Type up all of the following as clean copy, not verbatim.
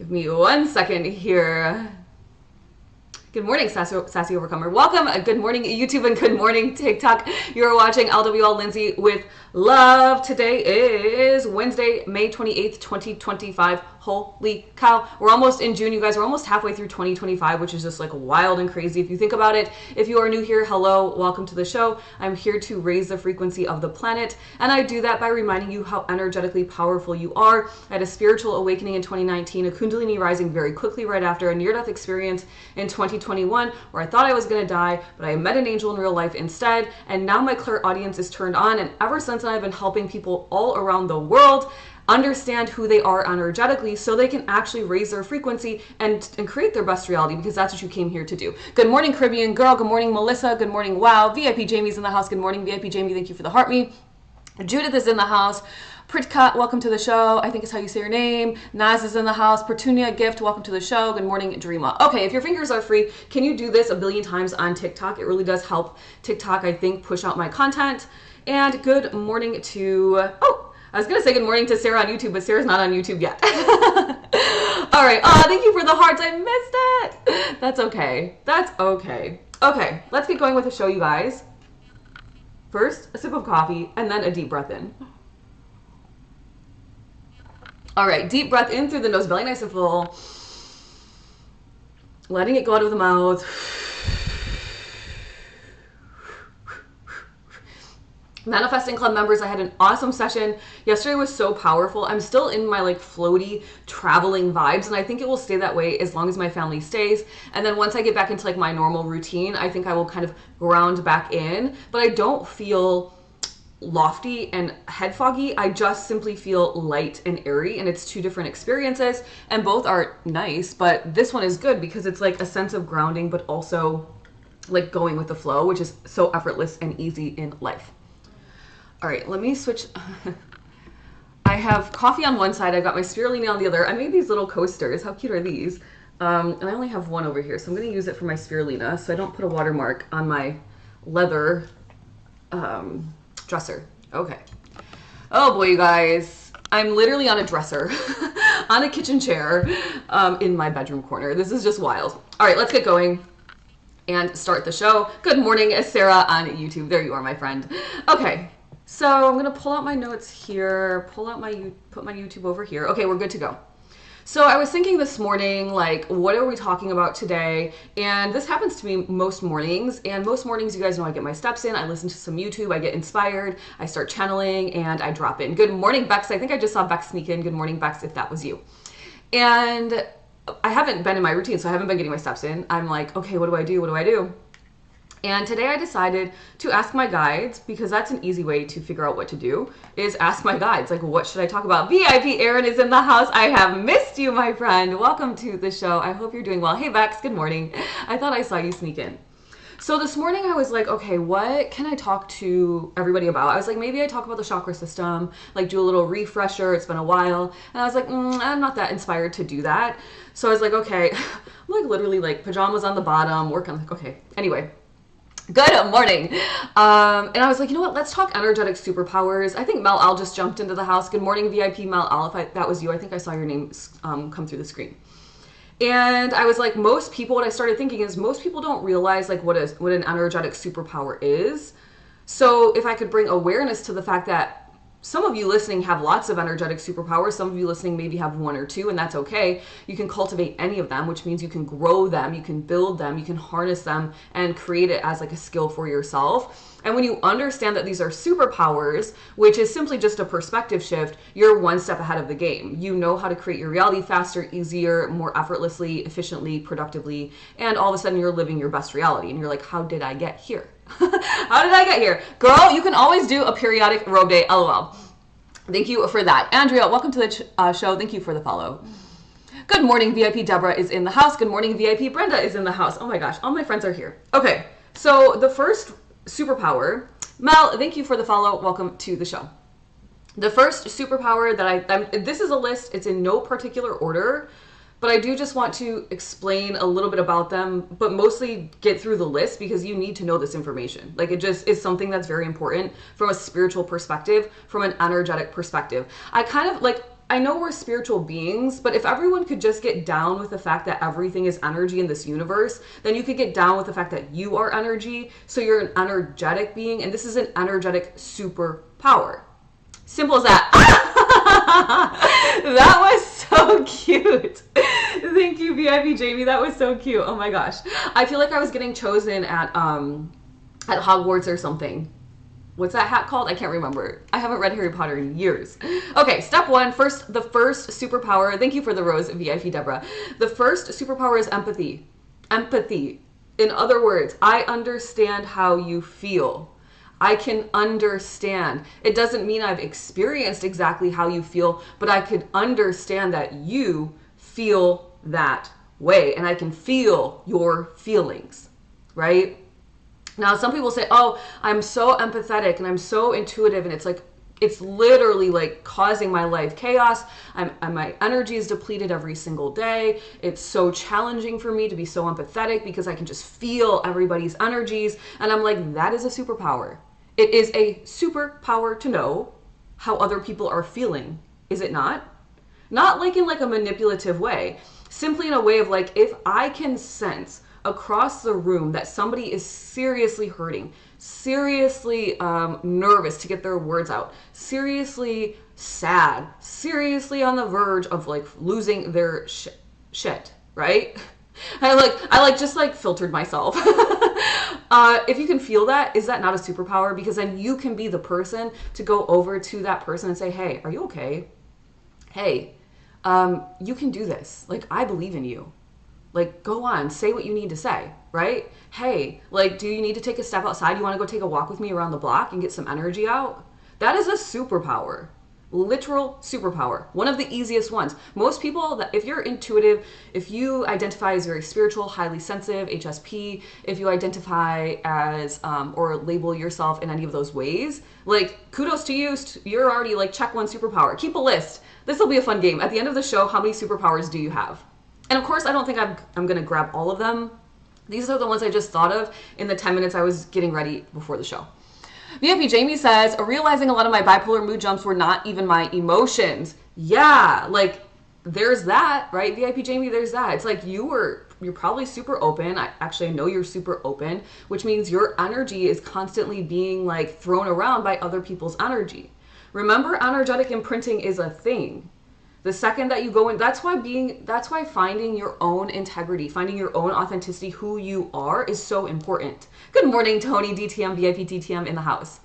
Give me 1 second here. Good morning, Sassy Overcomer. Welcome. Good morning, YouTube, and good morning, TikTok. You're watching LWL Lindsay with love. Today is Wednesday, May 28th, 2025. Holy cow. We're almost in June, you guys. We're almost halfway through 2025, which is just like wild and crazy. If you think about it, if you are new here, hello, welcome to the show. I'm here to raise the frequency of the planet, and I do that by reminding you how energetically powerful you are. I had a spiritual awakening in 2019, a Kundalini rising very quickly right after, a near-death experience in 2021, where I thought I was going to die, but I met an angel in real life instead, and now my clairaudience is turned on, and ever since I've been helping people all around the world understand who they are energetically so they can actually raise their frequency and create their best reality, because that's what you came here to do. Good morning, Caribbean Girl. Good morning, Melissa. Good morning, Wow. VIP Jamie's in the house. Good morning, VIP Jamie. Thank you for the heart me. Judith is in the house. Pritka, welcome to the show. I think it's how you say your name. Naz is in the house. Petunia Gift, welcome to the show. Good morning, Dreama. Okay, if your fingers are free, can you do this a billion times on TikTok? It really does help TikTok, I think, push out my content. And good morning to, I was going to say good morning to Sarah on YouTube, but Sarah's not on YouTube yet. All right. Oh, thank you for the hearts. I missed it. That's okay. That's okay. Okay, let's get going with the show, you guys. First, a sip of coffee, and then a deep breath in. All right, deep breath in through the nose, belly nice and full. Letting it go out of the mouth. Manifesting Club members, I had an awesome session. Yesterday was so powerful. I'm still in my like floaty traveling vibes, and I think it will stay that way as long as my family stays. And then once I get back into like my normal routine, I think I will kind of ground back in, but I don't feel lofty and head foggy. I just simply feel light and airy, and it's two different experiences, and both are nice, but this one is good because it's like a sense of grounding, but also like going with the flow, which is so effortless and easy in life. All right, let me switch. I have coffee on one side. I've got my spirulina on the other. I made these little coasters. How cute are these? And I only have one over here, so I'm going to use it for my spirulina so I don't put a watermark on my leather dresser. Okay. Oh boy, you guys. I'm literally on a dresser, on a kitchen chair in my bedroom corner. This is just wild. All right, let's get going and start the show. Good morning, Sarah on YouTube. There you are, my friend. Okay. So I'm going to pull out my notes here, put my YouTube over here. Okay, we're good to go. So I was thinking this morning, like, what are we talking about today? And this happens to me most mornings. And most mornings, you guys know I get my steps in, I listen to some YouTube, I get inspired, I start channeling, and I drop in. Good morning, Bex. I think I just saw Bex sneak in. Good morning, Bex, if that was you. And I haven't been in my routine, so I haven't been getting my steps in. I'm like, okay, what do I do? What do I do? And today I decided to ask my guides, because that's an easy way to figure out what to do, is ask my guides, like, what should I talk about? VIP Aaron is in the house. I have missed you, my friend. Welcome to the show. I hope you're doing well. Hey, Bex, good morning. I thought I saw you sneak in. So this morning I was like, okay, what can I talk to everybody about? I was like, maybe I talk about the chakra system, like do a little refresher. It's been a while. And I was like, I'm not that inspired to do that. So I was like, okay, I'm like literally like pajamas on the bottom, work on like, okay, anyway. Good morning. And I was like, you know what? Let's talk energetic superpowers. I think Mel Al just jumped into the house. Good morning, VIP Mel Al. If that was you, I think I saw your name come through the screen. And I was like, most people, what I started thinking is most people don't realize like what an energetic superpower is. So if I could bring awareness to the fact that some of you listening have lots of energetic superpowers. Some of you listening maybe have one or two, and that's okay. You can cultivate any of them, which means you can grow them, you can build them, you can harness them and create it as like a skill for yourself. And when you understand that these are superpowers, which is simply just a perspective shift, you're one step ahead of the game. You know how to create your reality faster, easier, more effortlessly, efficiently, productively, and all of a sudden you're living your best reality. And you're like, how did I get here? How did I get here? Girl, you can always do a periodic robe day, LOL. Thank you for that. Andrea, welcome to the show. Thank you for the follow. Good morning, VIP Deborah is in the house. Good morning, VIP Brenda is in the house. Oh my gosh, all my friends are here. Okay, so the first superpower, Mel, thank you for the follow. Welcome to the show. The first superpower that this is a list. It's in no particular order, but I do just want to explain a little bit about them, but mostly get through the list because you need to know this information. Like, it just is something that's very important from a spiritual perspective, from an energetic perspective. I kind of like, I know we're spiritual beings, but if everyone could just get down with the fact that everything is energy in this universe, then you could get down with the fact that you are energy. So you're an energetic being, and this is an energetic superpower. Simple as that. That was so cute. Thank you, VIP Jamie. That was so cute. Oh my gosh. I feel like I was getting chosen at Hogwarts or something. What's that hat called? I can't remember. I haven't read Harry Potter in years. Okay, step one, the first superpower. Thank you for the rose, VIP Deborah. The first superpower is empathy. Empathy. In other words, I understand how you feel. I can understand. It doesn't mean I've experienced exactly how you feel, but I could understand that you feel that way, and I can feel your feelings, right? Now, some people say, oh, I'm so empathetic and I'm so intuitive, and it's like, it's literally like causing my life chaos. My energy is depleted every single day. It's so challenging for me to be so empathetic because I can just feel everybody's energies. And I'm like, that is a superpower. It is a superpower to know how other people are feeling. Is it not? Not like in like a manipulative way, simply in a way of like, if I can sense across the room that somebody is seriously hurting, seriously nervous to get their words out, seriously sad, seriously on the verge of like losing their shit, right? I just filtered myself. If you can feel that, is that not a superpower? Because then you can be the person to go over to that person and say, hey, are you okay? Hey, you can do this. Like, I believe in you. Like, go on, say what you need to say, right? Hey, like, do you need to take a step outside? You want to go take a walk with me around the block and get some energy out? That is a superpower. Literal superpower. One of the easiest ones. Most people, that if you're intuitive, if you identify as very spiritual, highly sensitive, HSP, if you identify as or label yourself in any of those ways, like, kudos to you. You're already like check one superpower. Keep a list. This will be a fun game. At the end of the show, how many superpowers do you have? And of course, I don't think I'm going to grab all of them. These are the ones I just thought of in the 10 minutes I was getting ready before the show. VIP Jamie says, realizing a lot of my bipolar mood jumps were not even my emotions. Yeah, like there's that, right? VIP Jamie, there's that. It's like you're probably super open. I know you're super open, which means your energy is constantly being like thrown around by other people's energy. Remember, energetic imprinting is a thing. The second that you go in, that's why finding your own integrity, finding your own authenticity, who you are, is so important. Good morning, Tony, DTM, VIP DTM in the house,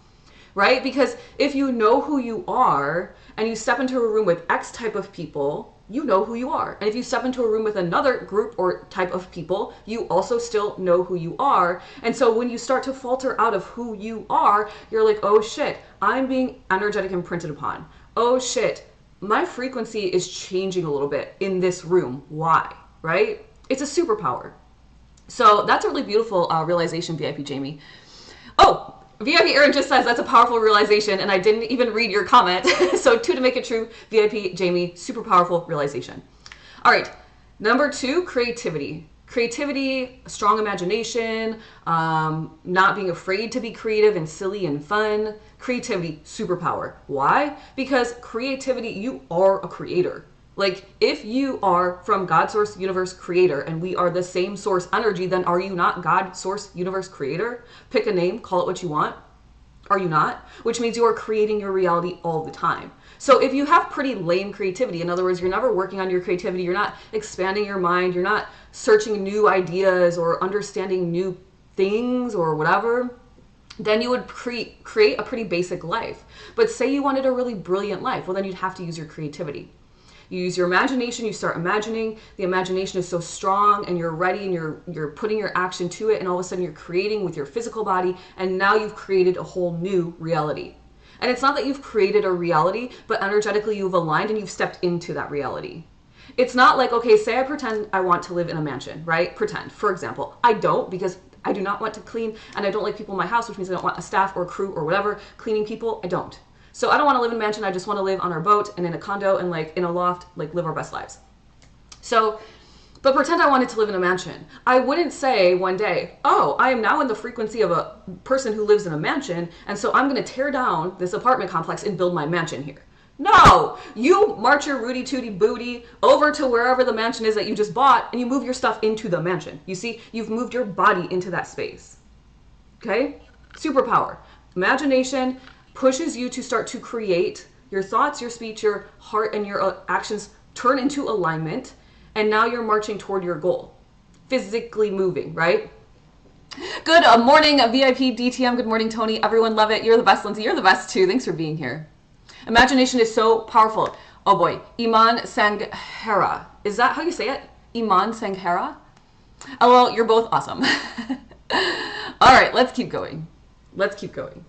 right? Because if you know who you are and you step into a room with X type of people, you know who you are. And if you step into a room with another group or type of people, you also still know who you are. And so when you start to falter out of who you are, you're like, oh shit, I'm being energetic imprinted upon. Oh shit, my frequency is changing a little bit in this room. Why? Right? It's a superpower. So that's a really beautiful realization, VIP Jamie. Oh, VIP Aaron just says that's a powerful realization, and I didn't even read your comment. So 2 to make it true, VIP Jamie, super powerful realization. All right, number 2, creativity. Creativity, strong imagination, not being afraid to be creative and silly and fun. Creativity, superpower. Why? Because creativity, you are a creator. Like, if you are from God, source, universe, creator, and we are the same source energy, then are you not God, source, universe, creator? Pick a name, call it what you want. Are you not? Which means you are creating your reality all the time. So if you have pretty lame creativity, in other words, you're never working on your creativity, you're not expanding your mind, you're not searching new ideas or understanding new things or whatever, then you would create a pretty basic life. But say you wanted a really brilliant life, well, then you'd have to use your creativity. You use your imagination, you start imagining, the imagination is so strong and you're ready and you're putting your action to it, and all of a sudden you're creating with your physical body, and now you've created a whole new reality. And it's not that you've created a reality, but energetically you've aligned and you've stepped into that reality. It's not like, okay, say I pretend I want to live in a mansion, right? Pretend, for example. I don't, because I do not want to clean, and I don't like people in my house, which means I don't want a staff or crew or whatever cleaning people. I don't. So I don't want to live in a mansion. I just want to live on our boat and in a condo and like in a loft, like live our best lives. So, but pretend I wanted to live in a mansion. I wouldn't say one day, oh, I am now in the frequency of a person who lives in a mansion, and so I'm going to tear down this apartment complex and build my mansion here. No, you march your Rudy Tooty booty over to wherever the mansion is that you just bought, and you move your stuff into the mansion. You see, you've moved your body into that space. Okay? Superpower. Imagination pushes you to start to create. Your thoughts, your speech, your heart, and your actions turn into alignment, and now you're marching toward your goal. Physically moving, right? Good morning, VIP DTM. Good morning, Tony. Everyone love it. You're the best, Lindsay. You're the best, too. Thanks for being here. Imagination is so powerful. Oh, boy. Iman Sanghera. Is that how you say it? Iman Sanghera? Oh, well, you're both awesome. All right, let's keep going. Let's keep going.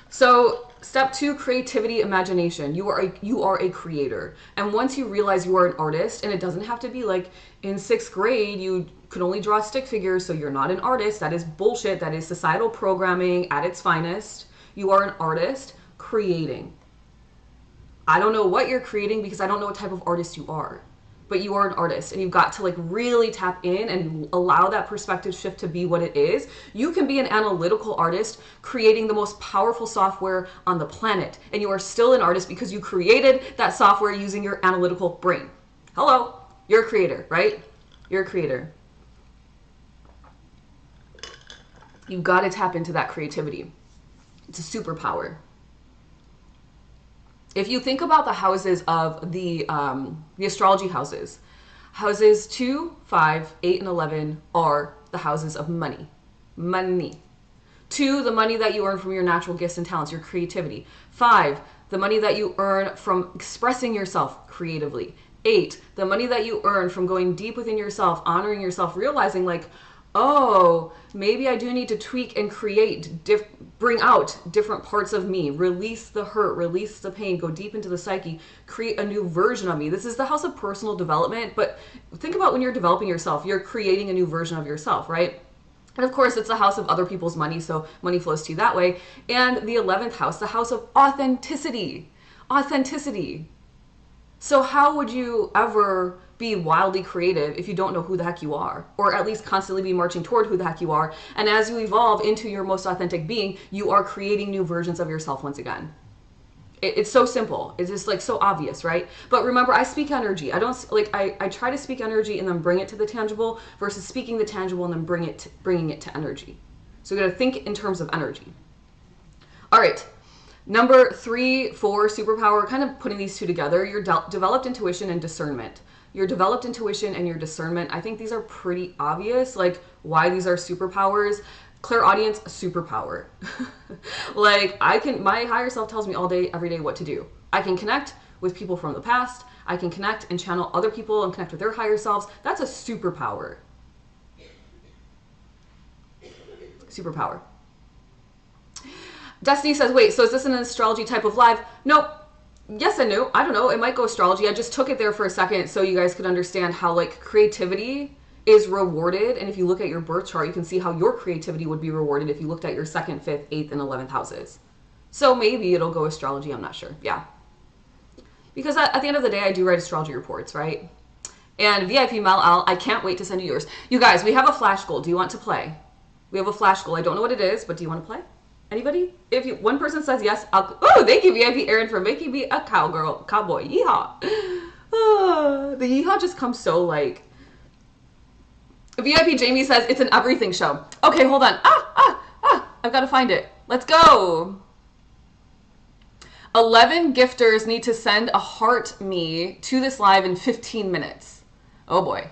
So, step 2, creativity, imagination. You are a creator. And once you realize you are an artist, and it doesn't have to be like in 6th grade, you could only draw stick figures, so you're not an artist. That is bullshit. That is societal programming at its finest. You are an artist creating. I don't know what you're creating because I don't know what type of artist you are. But you are an artist, and you've got to like really tap in and allow that perspective shift to be what it is. You can be an analytical artist creating the most powerful software on the planet, and you are still an artist because you created that software using your analytical brain. Hello, you're a creator, right? You're a creator. You've got to tap into that creativity. It's a superpower. If you think about the houses of the astrology houses, houses 2, 5, 8, and 11 are the houses of money. Money. 2, the money that you earn from your natural gifts and talents, your creativity. 5, the money that you earn from expressing yourself creatively. 8, the money that you earn from going deep within yourself, honoring yourself, realizing like, oh, maybe I do need to tweak and create, bring out different parts of me, release the hurt, release the pain, go deep into the psyche, create a new version of me. This is the house of personal development, but think about when you're developing yourself, you're creating a new version of yourself, right? And of course, it's the house of other people's money, so money flows to you that way. And the 11th house, the house of authenticity. Authenticity. So how would you ever be wildly creative if you don't know who the heck you are, or at least constantly be marching toward who the heck you are? And as you evolve into your most authentic being, you are creating new versions of yourself once again. It's so simple. It's just like so obvious, right? But remember, I speak energy. I don't like I try to speak energy and then bring it to the tangible versus speaking the tangible and then bringing it to energy. So you got to think in terms of energy. All right. Number 3, 4, superpower, kind of putting these two together, your developed intuition and discernment. Your developed intuition and your discernment, I think these are pretty obvious, like why these are superpowers. Clairaudience, superpower. Like my higher self tells me all day, every day what to do. I can connect with people from the past. I can connect and channel other people and connect with their higher selves. That's a superpower. Superpower. Destiny says, wait, so is this an astrology type of live? Nope. Yes and no. I don't know. It might go astrology. I just took it there for a second so you guys could understand how like creativity is rewarded. And if you look at your birth chart, you can see how your creativity would be rewarded if you looked at your 2nd, 5th, 8th, and 11th houses. So maybe it'll go astrology. I'm not sure. Yeah. Because at the end of the day, I do write astrology reports, right? And VIP Mel Al, I can't wait to send you yours. You guys, we have a flash goal. Do you want to play? We have a flash goal. I don't know what it is, but do you want to play? Anybody? If one person says yes, oh, thank you, VIP Aaron, for making me a cowboy. Yeehaw. The yeehaw just comes so like. VIP Jamie says it's an everything show. Okay, hold on. I've got to find it. Let's go. 11 gifters need to send a heart me to this live in 15 minutes. Oh boy.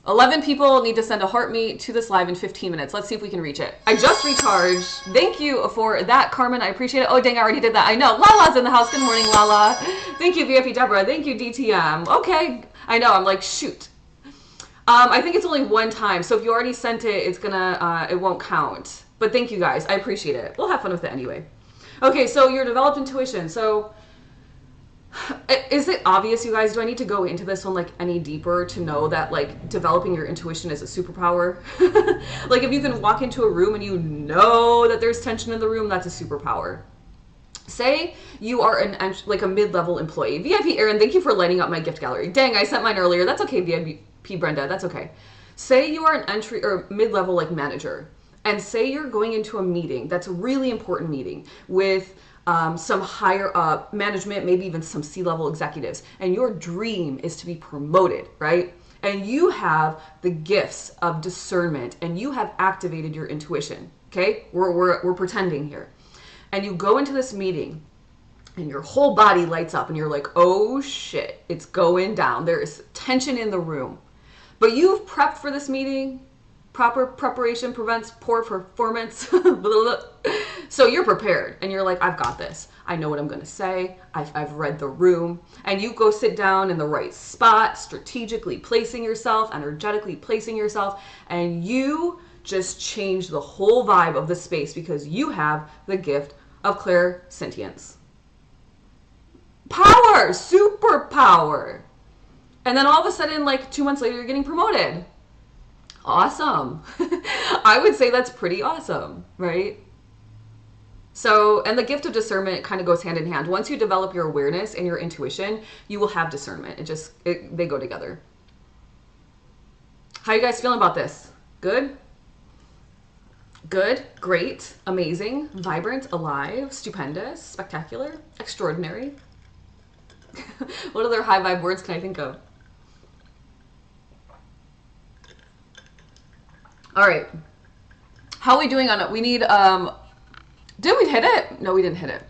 11 people need to send a heart me to this live in 15 minutes. Let's see if we can reach it. I just recharged. Thank you for that, Carmen. I appreciate it. Oh, dang, I already did that. I know. Lala's in the house. Good morning, Lala. Thank you, VIP Deborah. Thank you, DTM. Okay. I know. I'm like, shoot. I think it's only one time. So if you already sent it, it's gonna, it won't count. But thank you guys. I appreciate it. We'll have fun with it anyway. Okay, so your developed intuition. So is it obvious, you guys? Do I need to go into this one like any deeper to know that like developing your intuition is a superpower? Like if you can walk into a room and you know that there's tension in the room, that's a superpower. Say you are like a mid-level employee. VIP Aaron, thank you for lighting up my gift gallery. Dang, I sent mine earlier. That's okay, VIP Brenda. That's okay. Say you are an entry or mid-level like manager, and say you're going into a meeting that's a really important meeting with some higher up management, maybe even some C-level executives. And your dream is to be promoted, right? And you have the gifts of discernment and you have activated your intuition. Okay, we're pretending here. And you go into this meeting and your whole body lights up and you're like, oh shit, it's going down. There is tension in the room. But you've prepped for this meeting. Proper preparation prevents poor performance. So you're prepared and you're like, I've got this. I know what I'm going to say. I've read the room. And you go sit down in the right spot, strategically placing yourself, energetically placing yourself, and you just change the whole vibe of the space because you have the gift of clairsentience. Power, superpower. And then all of a sudden, like 2 months later, you're getting promoted. Awesome. I would say that's pretty awesome, right? So, and the gift of discernment kind of goes hand in hand. Once you develop your awareness and your intuition, you will have discernment. They go together. How you guys feeling about this? Good? Good, great, amazing, vibrant, alive, stupendous, spectacular, extraordinary. What other high vibe words can I think of? All right. How are we doing on it? We need, did we hit it? No, we didn't hit it.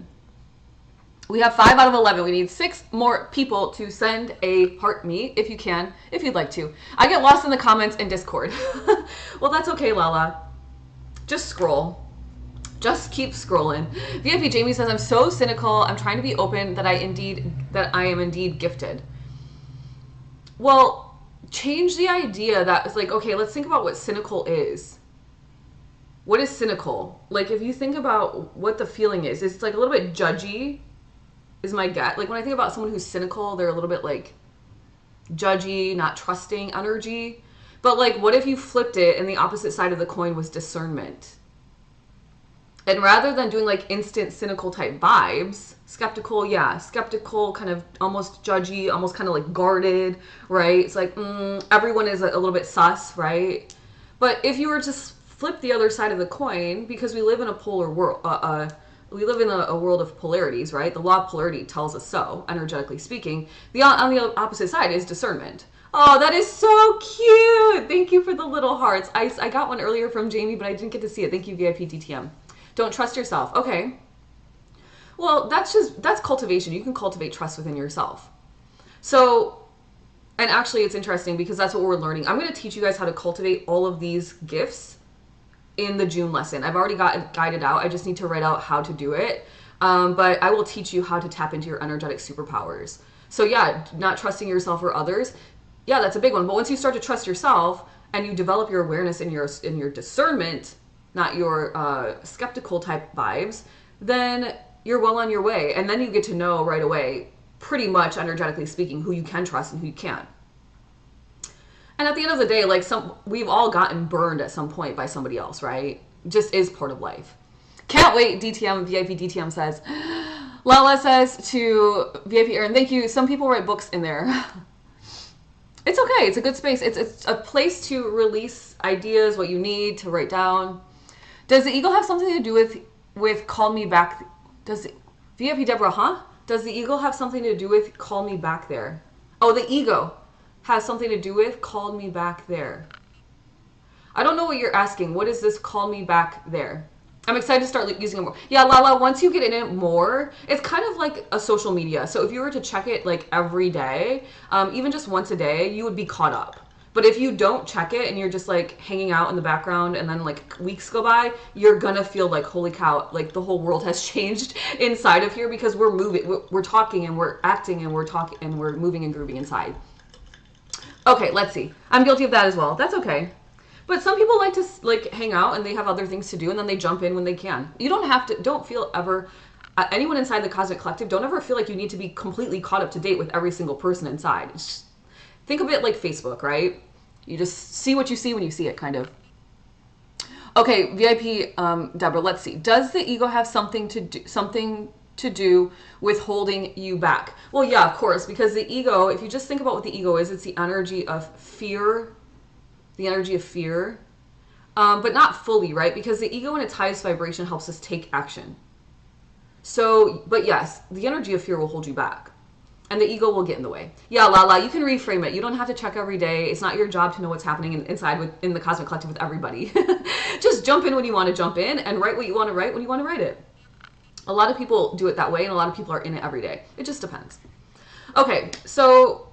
We have 5 out of 11. We need 6 more people to send a heart me if you can, if you'd like to. I get lost in the comments in Discord. Well, that's okay, Lala. Just scroll. Just keep scrolling. VIP Jamie says, I'm so cynical. I'm trying to be open that I am indeed gifted. Well, change the idea that it's like, okay, let's think about what cynical is. What is cynical? Like, if you think about what the feeling is, it's like a little bit judgy, is my gut. Like, when I think about someone who's cynical, they're a little bit like judgy, not trusting energy. But like, what if you flipped it and the opposite side of the coin was discernment? And rather than doing like instant cynical type vibes, skeptical, yeah, skeptical, kind of almost judgy, almost kind of like guarded, right? It's like, everyone is a little bit sus, right? But if you were to flip the other side of the coin, because we live in a polar world, we live in a world of polarities, right? The law of polarity tells us so, energetically speaking. On the opposite side is discernment. Oh, that is so cute. Thank you for the little hearts. I got one earlier from Jamie, but I didn't get to see it. Thank you, VIP DTM. Don't trust yourself. Okay. Well, that's cultivation. You can cultivate trust within yourself. So, and actually it's interesting because that's what we're learning. I'm going to teach you guys how to cultivate all of these gifts in the June lesson. I've already got it guided out. I just need to write out how to do it. But I will teach you how to tap into your energetic superpowers. So yeah, not trusting yourself or others. Yeah, that's a big one. But once you start to trust yourself and you develop your awareness and your discernment, not your skeptical type vibes, then you're well on your way. And then you get to know right away, pretty much energetically speaking, who you can trust and who you can't. And at the end of the day, like we've all gotten burned at some point by somebody else, right? It just is part of life. Can't wait, DTM, VIP DTM says. Lala says to VIP Aaron, thank you. Some people write books in there. It's okay. It's a good space. It's a place to release ideas, what you need to write down. Does the eagle have something to do with call me back? VIP Deborah, huh? Does the eagle have something to do with call me back there? Oh, the ego has something to do with call me back there. I don't know what you're asking. What is this call me back there? I'm excited to start using it more. Yeah, Lala, once you get in it more, it's kind of like a social media. So if you were to check it like every day, even just once a day, you would be caught up. But if you don't check it and you're just like hanging out in the background and then like weeks go by, you're gonna feel like, holy cow, like the whole world has changed inside of here because we're moving, we're talking and we're acting and we're talking and we're moving and grooving inside. Okay, let's see. I'm guilty of that as well. That's okay. But some people like to like hang out and they have other things to do and then they jump in when they can. You don't have to, don't feel ever, anyone inside the Cosmic Collective, don't ever feel like you need to be completely caught up to date with every single person inside. It's just, think of it like Facebook, right? You just see what you see when you see it, kind of. Okay, VIP Deborah, let's see. Does the ego have something to do with holding you back? Well, yeah, of course, because the ego, if you just think about what the ego is, it's the energy of fear. The energy of fear, but not fully, right? Because the ego in its highest vibration helps us take action. So, but yes, the energy of fear will hold you back. And the ego will get in the way. Yeah, Lala, you can reframe it. You don't have to check every day. It's not your job to know what's happening inside in the Cosmic Collective with everybody. Just jump in when you want to jump in and write what you want to write when you want to write it. A lot of people do it that way, and a lot of people are in it every day. It just depends. Okay, so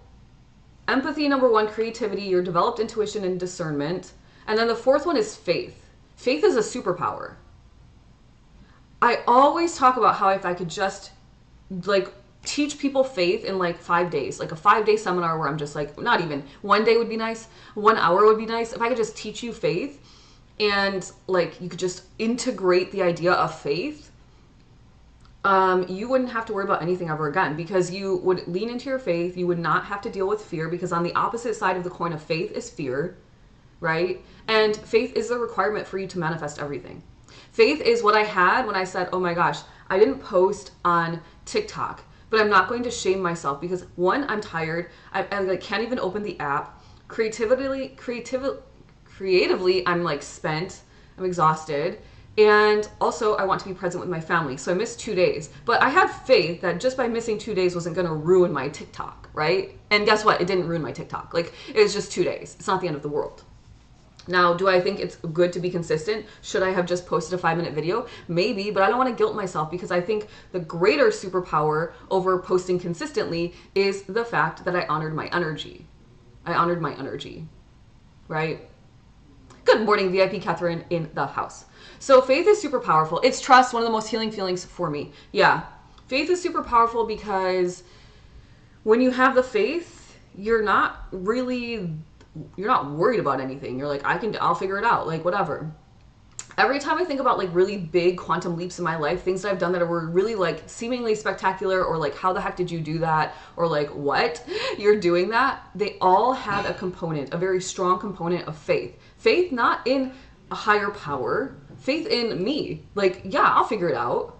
empathy, number one, creativity, your developed intuition and discernment. And then the fourth one is faith. Faith is a superpower. I always talk about how if I could just like teach people faith in like 5 days, like a 5-day seminar where I'm just like, not even, 1 day would be nice, 1 hour would be nice. If I could just teach you faith and like you could just integrate the idea of faith, you wouldn't have to worry about anything ever again, because you would lean into your faith. You would not have to deal with fear, because on the opposite side of the coin of faith is fear, right? And faith is the requirement for you to manifest everything. Faith is what I had when I said, oh my gosh, I didn't post on TikTok, but I'm not going to shame myself because one, I'm tired. I like, can't even open the app. Creatively, I'm like spent. I'm exhausted. And also I want to be present with my family. So I missed 2 days, but I had faith that just by missing 2 days wasn't going to ruin my TikTok, right? And guess what? It didn't ruin my TikTok. Like, it was just 2 days. It's not the end of the world. Now, do I think it's good to be consistent? Should I have just posted a 5-minute video? Maybe, but I don't want to guilt myself, because I think the greater superpower over posting consistently is the fact that I honored my energy. I honored my energy, right? Good morning, VIP Catherine in the house. So faith is super powerful. It's trust, one of the most healing feelings for me. Yeah, faith is super powerful because when you have the faith, you're not worried about anything. You're like, I'll figure it out, like whatever. Every time I think about like really big quantum leaps in my life, things that I've done that were really like seemingly spectacular, or like, how the heck did you do that? Or like, what? You're doing that? They all had a component, a very strong component of faith. Faith not in a higher power, faith in me. Like, yeah, I'll figure it out.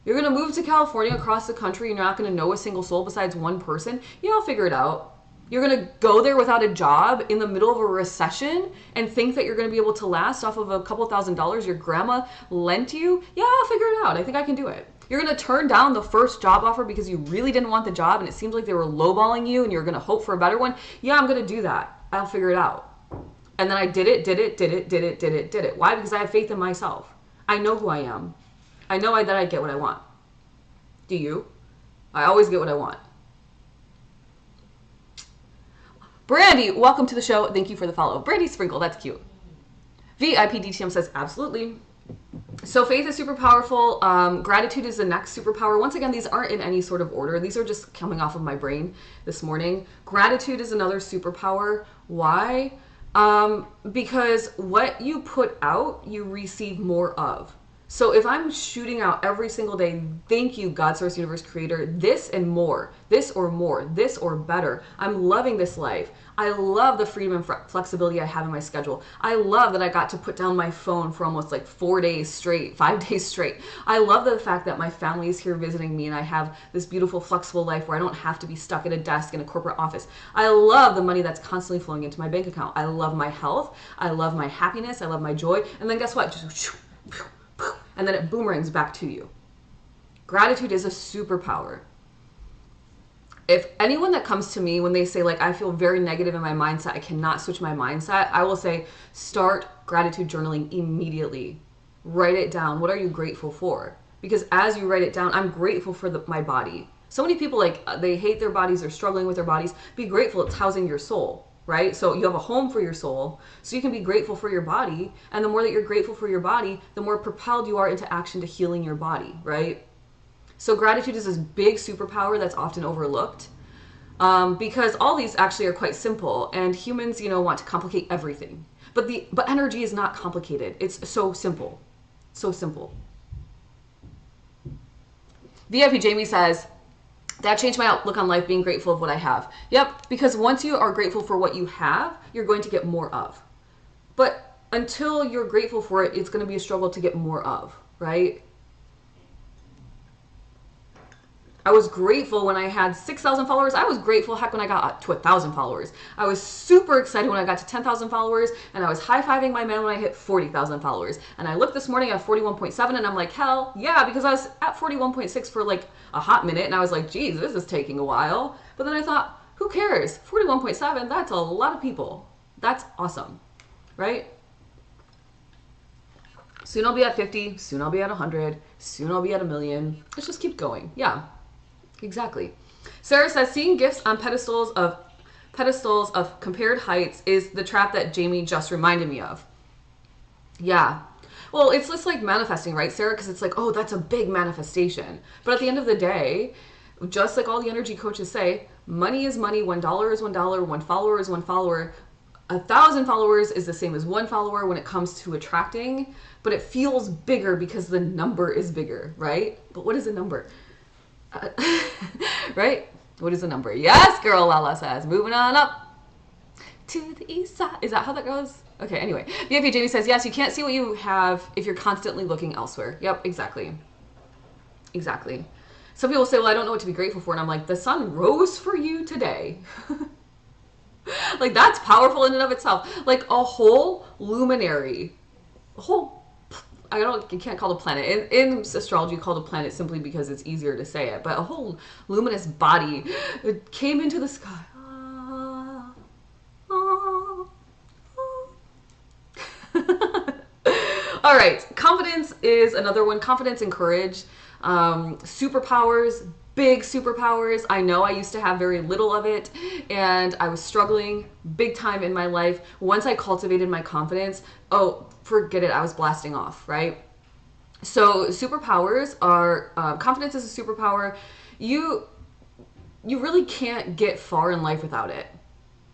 You're going to move to California across the country and you're not going to know a single soul besides one person. Yeah, I'll figure it out. You're going to go there without a job in the middle of a recession and think that you're going to be able to last off of a couple $1,000s your grandma lent you? Yeah, I'll figure it out. I think I can do it. You're going to turn down the first job offer because you really didn't want the job and it seemed like they were lowballing you and you're going to hope for a better one? Yeah, I'm going to do that. I'll figure it out. And then I did it. Why? Because I have faith in myself. I know who I am. I know that I get what I want. Do you? I always get what I want. Brandy, welcome to the show. Thank you for the follow. Brandy Sprinkle, that's cute. VIP DTM says, absolutely. So faith is super powerful. Gratitude is the next superpower. Once again, these aren't in any sort of order. These are just coming off of my brain this morning. Gratitude is another superpower. Why? Because what you put out, you receive more of. So if I'm shooting out every single day, thank you, God, Source, Universe, Creator, this and more, this or more, this or better. I'm loving this life. I love the freedom and flexibility I have in my schedule. I love that I got to put down my phone for almost like 4 days straight, 5 days straight. I love the fact that my family is here visiting me and I have this beautiful, flexible life where I don't have to be stuck at a desk in a corporate office. I love the money that's constantly flowing into my bank account. I love my health. I love my happiness. I love my joy. And then guess what? Just and then it boomerangs back to you. Gratitude is a superpower. If anyone that comes to me when they say like, I feel very negative in my mindset, I cannot switch my mindset, I will say, start gratitude journaling immediately. Write it down. What are you grateful for? Because as you write it down, I'm grateful for my body. So many people like, they hate their bodies, they're struggling with their bodies. Be grateful, it's housing your soul. Right? So you have a home for your soul, so you can be grateful for your body. And the more that you're grateful for your body, the more propelled you are into action to healing your body, right? So gratitude is this big superpower that's often overlooked, because all these actually are quite simple, and humans, want to complicate everything. But energy is not complicated. It's so simple. So simple. VIP Jamie says, that changed my outlook on life, being grateful of what I have. Yep, because once you are grateful for what you have, you're going to get more of. But until you're grateful for it, it's going to be a struggle to get more of, right? I was grateful when I had 6,000 followers. I was grateful, heck, when I got to 1,000 followers. I was super excited when I got to 10,000 followers, and I was high-fiving my man when I hit 40,000 followers. And I looked this morning at 41.7, and I'm like, hell yeah, because I was at 41.6 for like a hot minute, and I was like, geez, this is taking a while. But then I thought, who cares? 41.7, that's a lot of people. That's awesome, right? Soon I'll be at 50, soon I'll be at 100, soon I'll be at 1,000,000. Let's just keep going. Yeah. Exactly. Sarah says, seeing gifts on pedestals of compared heights is the trap that Jamie just reminded me of. Yeah. Well, it's just like manifesting, right, Sarah? Because it's like, oh, that's a big manifestation. But at the end of the day, just like all the energy coaches say, money is money. $1 is $1. 1 follower is 1 follower. 1,000 followers is the same as 1 follower when it comes to attracting, but it feels bigger because the number is bigger, right? But what is a number? Right? What is the number? Yes, girl, Lala says. Moving on up to the east side. Is that how that goes? Okay, anyway. VIP Jamie says, yes, you can't see what you have if you're constantly looking elsewhere. Yep, exactly. Exactly. Some people say, well, I don't know what to be grateful for. And I'm like, the sun rose for you today. Like, that's powerful in and of itself. Like, a whole luminary, a whole, you can't call it a planet. In astrology, you call it a planet simply because it's easier to say it. But a whole luminous body, it came into the sky. All right, confidence is another one. Confidence and courage. Superpowers, big superpowers. I know I used to have very little of it, and I was struggling big time in my life. Once I cultivated my confidence, oh, forget it, I was blasting off, right? So superpowers are, confidence is a superpower. You really can't get far in life without it.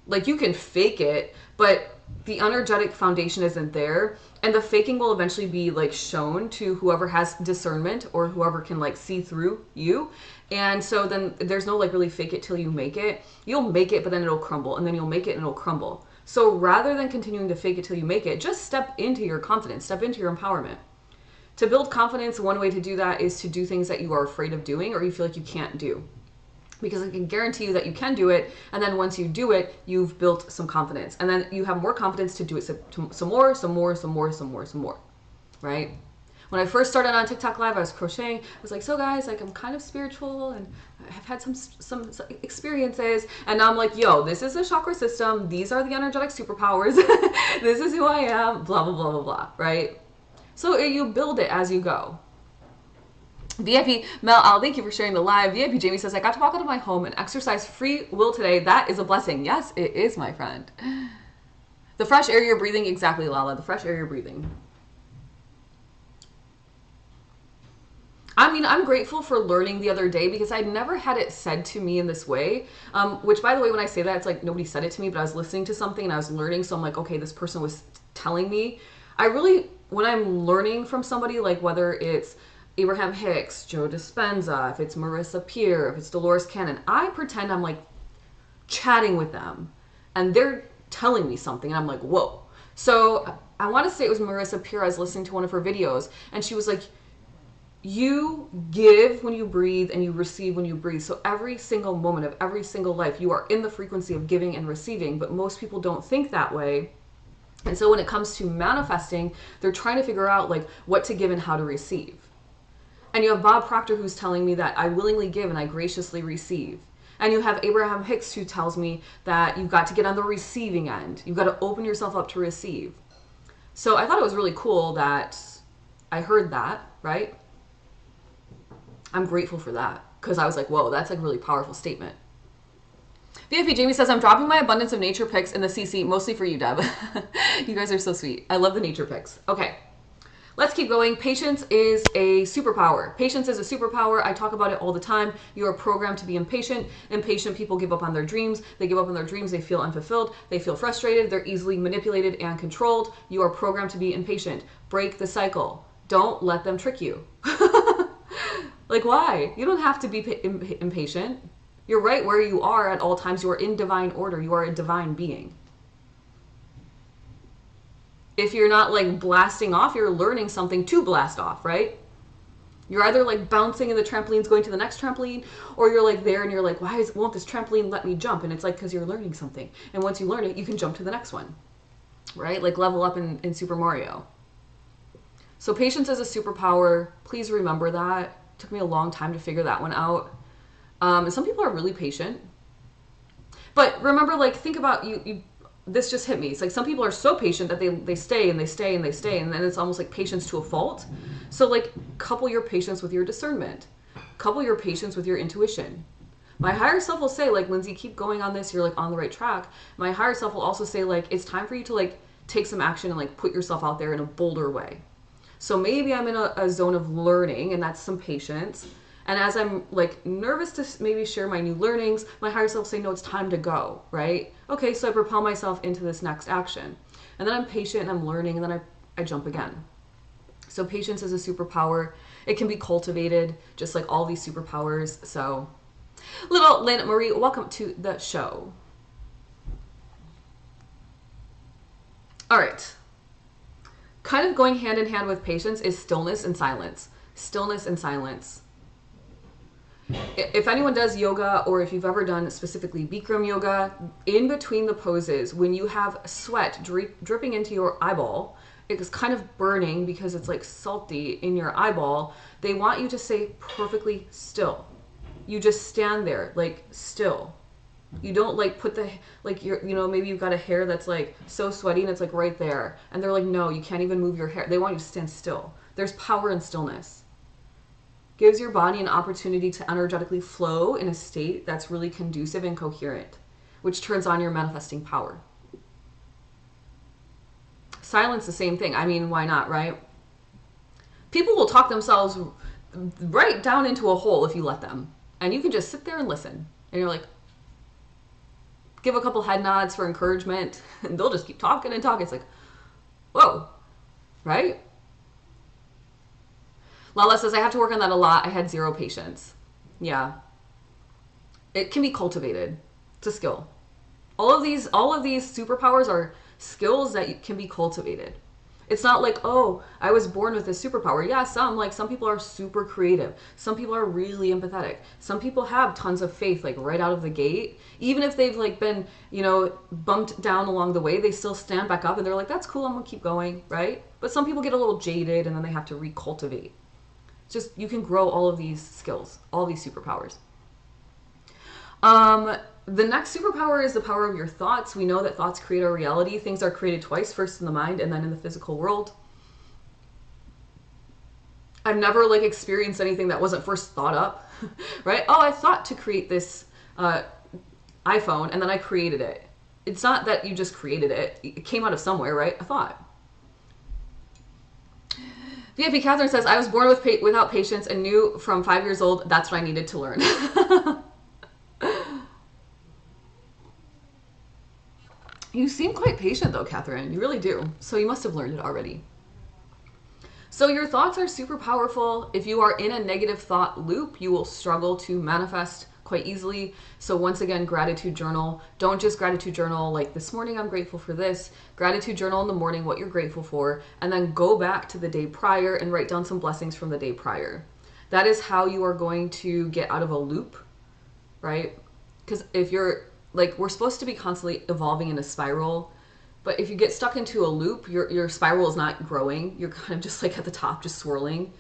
Like, you can fake it, but the energetic foundation isn't there, and the faking will eventually be like shown to whoever has discernment or whoever can like see through you. And so then there's no like really fake it till you make it. You'll make it, but then it'll crumble, and then you'll make it and it'll crumble. So rather than continuing to fake it till you make it, just step into your confidence, step into your empowerment. To build confidence, one way to do that is to do things that you are afraid of doing or you feel like you can't do. Because I can guarantee you that you can do it, and then once you do it, you've built some confidence. And then you have more confidence to do it some more, right? When I first started on TikTok Live, I was crocheting. I was like, so guys, like, I'm kind of spiritual, and I've had some experiences. And now I'm like, yo, this is the chakra system. These are the energetic superpowers. This is who I am, blah, blah, blah, blah, blah, right? So you build it as you go. VIP Mel Al, thank you for sharing the live. VIP Jamie says, I got to walk out of my home and exercise free will today. That is a blessing. Yes, it is, my friend. The fresh air you're breathing, exactly, Lala. The fresh air you're breathing. I mean, I'm grateful for learning the other day because I'd never had it said to me in this way. Which, by the way, when I say that, it's like nobody said it to me, but I was listening to something and I was learning. So I'm like, okay, this person was telling me. I really, when I'm learning from somebody, like whether it's Abraham Hicks, Joe Dispenza, if it's Marissa Peer, if it's Dolores Cannon, I pretend I'm like chatting with them and they're telling me something and I'm like, whoa. So I want to say it was Marissa Peer. I was listening to one of her videos and she was like, you give when you breathe and you receive when you breathe. So every single moment of every single life, you are in the frequency of giving and receiving, but most people don't think that way. And so when it comes to manifesting, they're trying to figure out like what to give and how to receive. And you have Bob Proctor who's telling me that I willingly give and I graciously receive. And you have Abraham Hicks who tells me that you've got to get on the receiving end. You've got to open yourself up to receive. So I thought it was really cool that I heard that, right? I'm grateful for that because I was like, whoa, that's like a really powerful statement. VIP Jamie says, I'm dropping my abundance of nature pics in the CC, mostly for you, Deb. You guys are so sweet. I love the nature pics. Okay. Let's keep going. Patience is a superpower. Patience is a superpower. I talk about it all the time. You are programmed to be impatient. Impatient people give up on their dreams. They give up on their dreams. They feel unfulfilled. They feel frustrated. They're easily manipulated and controlled. You are programmed to be impatient. Break the cycle. Don't let them trick you. Like, why? You don't have to be impatient. You're right where you are at all times. You are in divine order. You are a divine being. If you're not like blasting off, you're learning something to blast off, right? You're either like bouncing and the trampoline's going to the next trampoline, or you're like there and you're like, won't this trampoline let me jump? And it's like, because you're learning something. And once you learn it, you can jump to the next one, right? Like level up in Super Mario. So patience is a superpower. Please remember that. It took me a long time to figure that one out. And some people are really patient. But remember, like, think about this just hit me. It's like some people are so patient that they stay and they stay and they stay, and then it's almost like patience to a fault. So like couple your patience with your discernment. Couple your patience with your intuition. My higher self will say, like, Lindsay, keep going on this. You're like on the right track. My higher self will also say, like, it's time for you to like take some action and like put yourself out there in a bolder way. So maybe I'm in a zone of learning, and that's some patience. And as I'm like nervous to maybe share my new learnings, my higher self say, no, it's time to go, right? Okay, so I propel myself into this next action. And then I'm patient and I'm learning, and then I jump again. So patience is a superpower. It can be cultivated, just like all these superpowers. So little Lynn Marie, welcome to the show. All right. Kind of going hand in hand with patience is stillness and silence. Stillness and silence. If anyone does yoga, or if you've ever done specifically Bikram yoga, in between the poses, when you have sweat dripping into your eyeball, it's kind of burning because it's like salty in your eyeball, they want you to stay perfectly still. You just stand there, like still. You don't like put the, like you're, maybe you've got a hair that's like so sweaty and it's like right there. And they're like, no, you can't even move your hair. They want you to stand still. There's power in stillness. Gives your body an opportunity to energetically flow in a state that's really conducive and coherent, which turns on your manifesting power. Silence, the same thing. I mean, why not, right? People will talk themselves right down into a hole if you let them. And you can just sit there and listen. And you're like, give a couple head nods for encouragement, and they'll just keep talking and talking. It's like, whoa, right? Lala says, I have to work on that a lot. I had zero patience. Yeah. It can be cultivated. It's a skill. All of these superpowers are skills that can be cultivated. It's not like, oh, I was born with this superpower. Yeah, some people are super creative. Some people are really empathetic. Some people have tons of faith, like right out of the gate. Even if they've like been, bumped down along the way, they still stand back up and they're like, that's cool, I'm gonna keep going, right? But some people get a little jaded and then they have to recultivate. Just, you can grow all of these skills, all these superpowers. The next superpower is the power of your thoughts. We know that thoughts create our reality. Things are created twice, first in the mind and then in the physical world. I've never like experienced anything that wasn't first thought up, right? Oh, I thought to create this iPhone and then I created it. It's not that you just created it. It came out of somewhere, right? A thought. VIP Catherine says, I was born without patience and knew from 5 years old that's what I needed to learn. You seem quite patient though, Catherine. You really do. So you must have learned it already. So your thoughts are super powerful. If you are in a negative thought loop, you will struggle to manifest quite easily. So once again, gratitude journal. Don't just gratitude journal like this morning I'm grateful for this. Gratitude journal in the morning what you're grateful for, and then go back to the day prior and write down some blessings from the day prior. That is how you are going to get out of a loop, right? Because if you're like, we're supposed to be constantly evolving in a spiral, but if you get stuck into a loop, your spiral is not growing. You're kind of just like at the top, just swirling.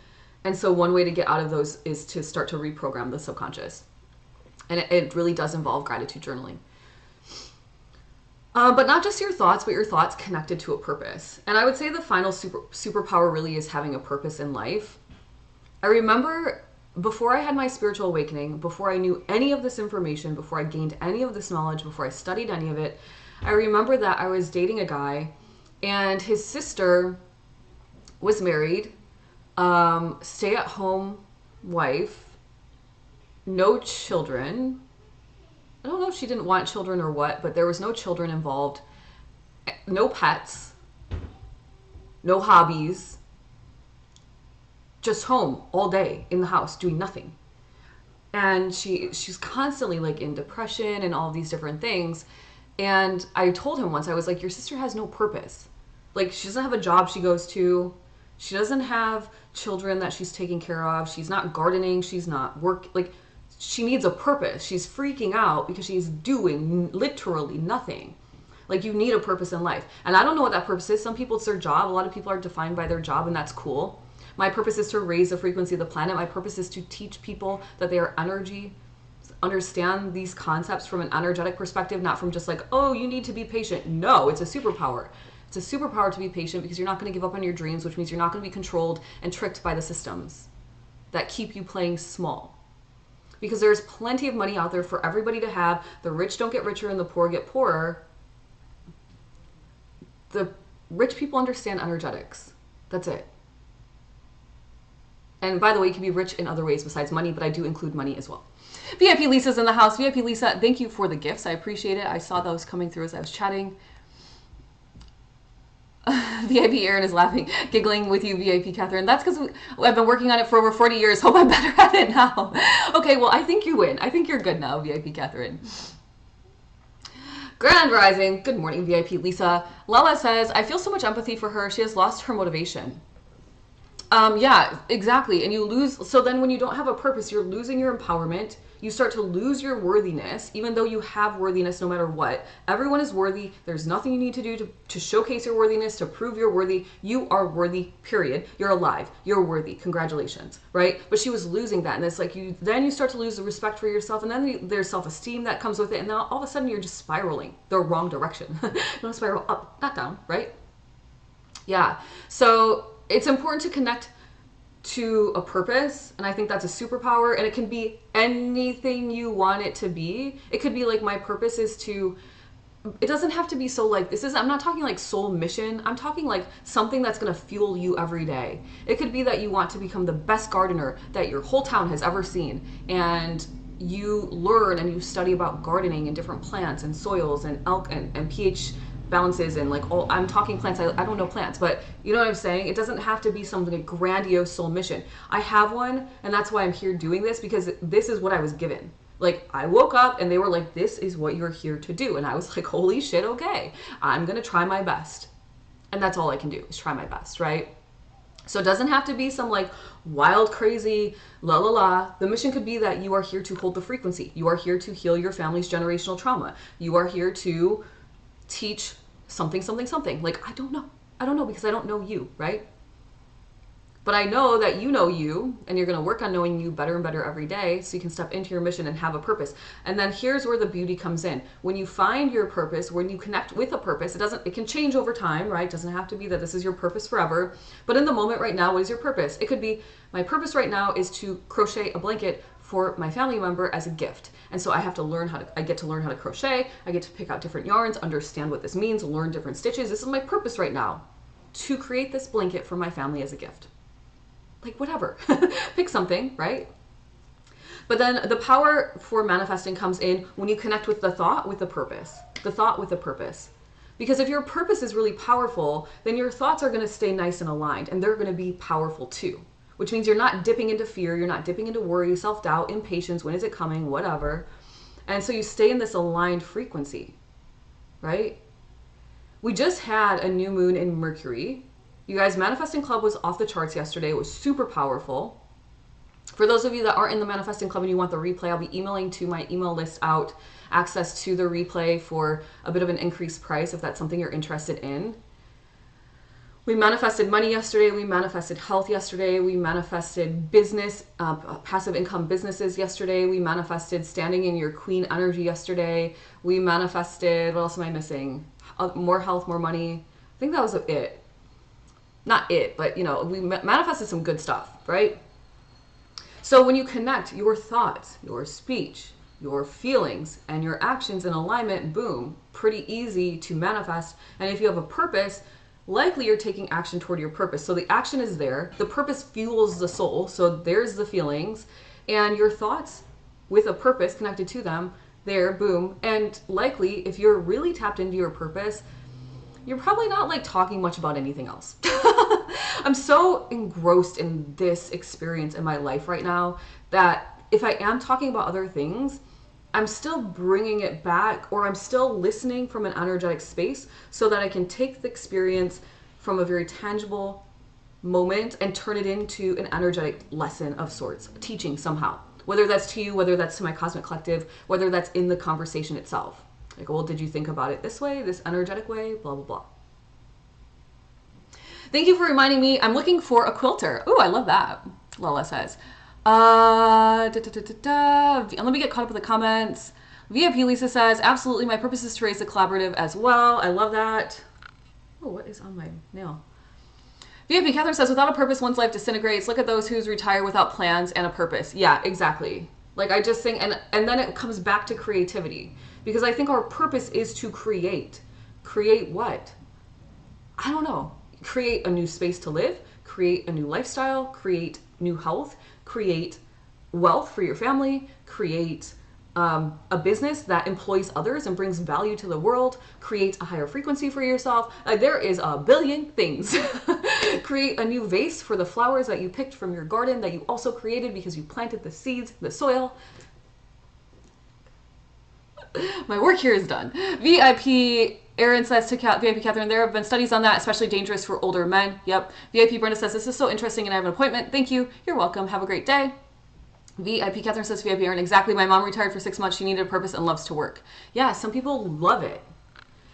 And so one way to get out of those is to start to reprogram the subconscious. And it really does involve gratitude journaling. But not just your thoughts, but your thoughts connected to a purpose. And I would say the final superpower really is having a purpose in life. I remember before I had my spiritual awakening, before I knew any of this information, before I gained any of this knowledge, before I studied any of it, I remember that I was dating a guy and his sister was married, stay-at-home wife, no children. I don't know if she didn't want children or what, but there was no children involved, no pets, no hobbies, just home all day in the house doing nothing. And she's constantly like in depression and all these different things. And I told him once, I was like, your sister has no purpose. Like, she doesn't have a job she goes to. She doesn't have children that she's taking care of. She's not gardening. She's not like, she needs a purpose. She's freaking out because she's doing literally nothing. Like, you need a purpose in life. And I don't know what that purpose is. Some people, it's their job. A lot of people are defined by their job, and that's cool. My purpose is to raise the frequency of the planet. My purpose is to teach people that they are energy, understand these concepts from an energetic perspective, not from just like, oh, you need to be patient. No, it's a superpower. It's a superpower to be patient because you're not going to give up on your dreams, which means you're not going to be controlled and tricked by the systems that keep you playing small. Because there's plenty of money out there for everybody to have. The rich don't get richer and the poor get poorer. The rich people understand energetics. That's it. And by the way, you can be rich in other ways besides money, but I do include money as well. VIP Lisa's in the house. VIP Lisa, thank you for the gifts. I appreciate it. I saw those coming through as I was chatting. VIP Aaron is laughing, giggling with you, VIP Catherine. That's because I've been working on it for over 40 years. Hope I'm better at it now. Okay, well, I think you win. I think you're good now, VIP Catherine. Grand Rising. Good morning, VIP Lisa. Lala says, I feel so much empathy for her. She has lost her motivation. Yeah, exactly. And you lose. So then when you don't have a purpose, you're losing your empowerment. You start to lose your worthiness, even though you have worthiness no matter what. Everyone is worthy. There's nothing you need to do to showcase your worthiness, to prove you're worthy. You are worthy, period. You're alive. You're worthy. Congratulations, right? But she was losing that. And it's like then you start to lose the respect for yourself. And then there's self-esteem that comes with it. And now all of a sudden you're just spiraling the wrong direction. You don't spiral up, not down, right? Yeah. So it's important to connect to a purpose, and I think that's a superpower, and it can be anything you want it to be. It could be like, my purpose is to, it doesn't have to be so like, I'm not talking like soul mission. I'm talking like something that's going to fuel you every day. It could be that you want to become the best gardener that your whole town has ever seen, and you learn and you study about gardening and different plants and soils and and pH balances and like, all, I'm talking plants, I don't know plants, but you know what I'm saying? It doesn't have to be something like grandiose soul mission. I have one, and that's why I'm here doing this, because this is what I was given. Like, I woke up and they were like, this is what you're here to do. And I was like, holy shit, okay, I'm gonna try my best. And that's all I can do, is try my best, right? So it doesn't have to be some like wild, crazy, la la la. The mission could be that you are here to hold the frequency. You are here to heal your family's generational trauma. You are here to teach something, something, something. Like, I don't know because I don't know you, right? But I know that you know you, and you're going to work on knowing you better and better every day so you can step into your mission and have a purpose. And then here's where the beauty comes in. When you find your purpose, when you connect with a purpose, it can change over time, right? It doesn't have to be that this is your purpose forever. But in the moment right now, what is your purpose? It could be, my purpose right now is to crochet a blanket for my family member as a gift. And so I get to learn how to crochet. I get to pick out different yarns, understand what this means, learn different stitches. This is my purpose right now, to create this blanket for my family as a gift. Like, whatever, pick something, right? But then the power for manifesting comes in when you connect with the thought with the purpose, the thought with the purpose. Because if your purpose is really powerful, then your thoughts are going to stay nice and aligned, and they're going to be powerful too. Which means you're not dipping into fear, you're not dipping into worry, self-doubt, impatience, when is it coming, whatever. And so you stay in this aligned frequency, right? We just had a new moon in Mercury. You guys, Manifesting Club was off the charts yesterday. It was super powerful. For those of you that aren't in the Manifesting Club and you want the replay, I'll be emailing to my email list out access to the replay for a bit of an increased price if that's something you're interested in. We manifested money yesterday. We manifested health yesterday. We manifested business, passive income businesses yesterday. We manifested standing in your queen energy yesterday. We manifested, what else am I missing? More health, more money. I think that was it. Not it, but you know, we manifested some good stuff, right? So when you connect your thoughts, your speech, your feelings, and your actions in alignment, boom, pretty easy to manifest. And if you have a purpose, likely you're taking action toward your purpose. So the action is there. The purpose fuels the soul. So there's the feelings. And your thoughts with a purpose connected to them, there, boom. And likely, if you're really tapped into your purpose, you're probably not like talking much about anything else. I'm so engrossed in this experience in my life right now that if I am talking about other things, I'm still bringing it back, or I'm still listening from an energetic space so that I can take the experience from a very tangible moment and turn it into an energetic lesson of sorts, teaching somehow. Whether that's to you, whether that's to my Cosmic Collective, whether that's in the conversation itself. Like, well, did you think about it this way, this energetic way, blah, blah, blah. Thank you for reminding me. I'm looking for a quilter. Ooh, I love that, Lola says. Let me get caught up with the comments. VIP Lisa says, absolutely, my purpose is to raise the collaborative as well. I love that. Oh, what is on my nail? VIP Catherine says, without a purpose, one's life disintegrates. Look at those who's retired without plans and a purpose. Yeah, exactly. Like, I just think, and then it comes back to creativity. Because I think our purpose is to create. Create what? I don't know. Create a new space to live, create a new lifestyle, create new health, create wealth for your family, create a business that employs others and brings value to the world, create a higher frequency for yourself. There is a billion things. Create a new vase for the flowers that you picked from your garden that you also created because you planted the seeds, the soil. My work here is done. VIP Aaron says to VIP Catherine, there have been studies on that, especially dangerous for older men. Yep. VIP Brenda says, this is so interesting and I have an appointment. Thank you. You're welcome. Have a great day. VIP Catherine says, VIP Aaron, exactly. My mom retired for 6 months. She needed a purpose and loves to work. Yeah, some people love it.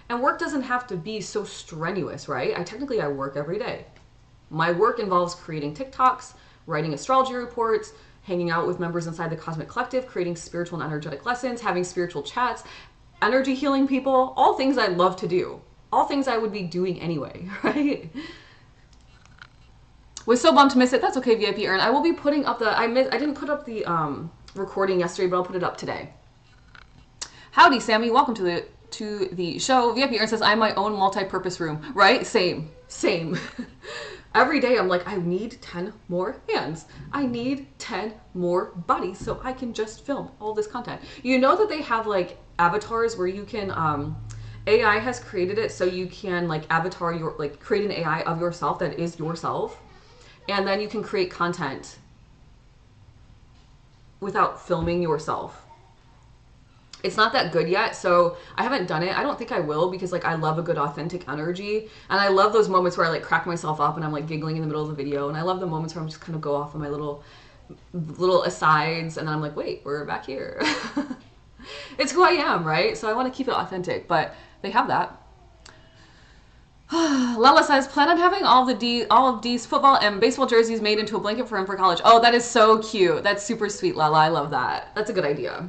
And work doesn't have to be so strenuous, right? I work every day. My work involves creating TikToks, writing astrology reports, hanging out with members inside the Cosmic Collective, creating spiritual and energetic lessons, having spiritual chats, energy healing people, all things I love to do. All things I would be doing anyway, right? Was so bummed to miss it. That's okay, VIP Earn. I will be putting up the, I didn't put up the recording yesterday, but I'll put it up today. Howdy, Sammy. Welcome to the show. VIP Earn says, I'm my own multi-purpose room, right? Same. Every day I'm like, I need 10 more hands. I need 10 more bodies so I can just film all this content. You know that they have like avatars where you can, AI has created it so you can like avatar your, like create an AI of yourself that is yourself. And then you can create content without filming yourself. It's not that good yet, so I haven't done it. I don't think I will because like I love a good authentic energy. And I love those moments where I like crack myself up and I'm like giggling in the middle of the video. And I love the moments where I'm just kind of go off on my little asides and then I'm like, wait, we're back here. It's who I am, right? So I want to keep it authentic, but they have that. Lala says, plan on having all of D's football and baseball jerseys made into a blanket for him for college. Oh, that is so cute. That's super sweet, Lala. I love that. That's a good idea.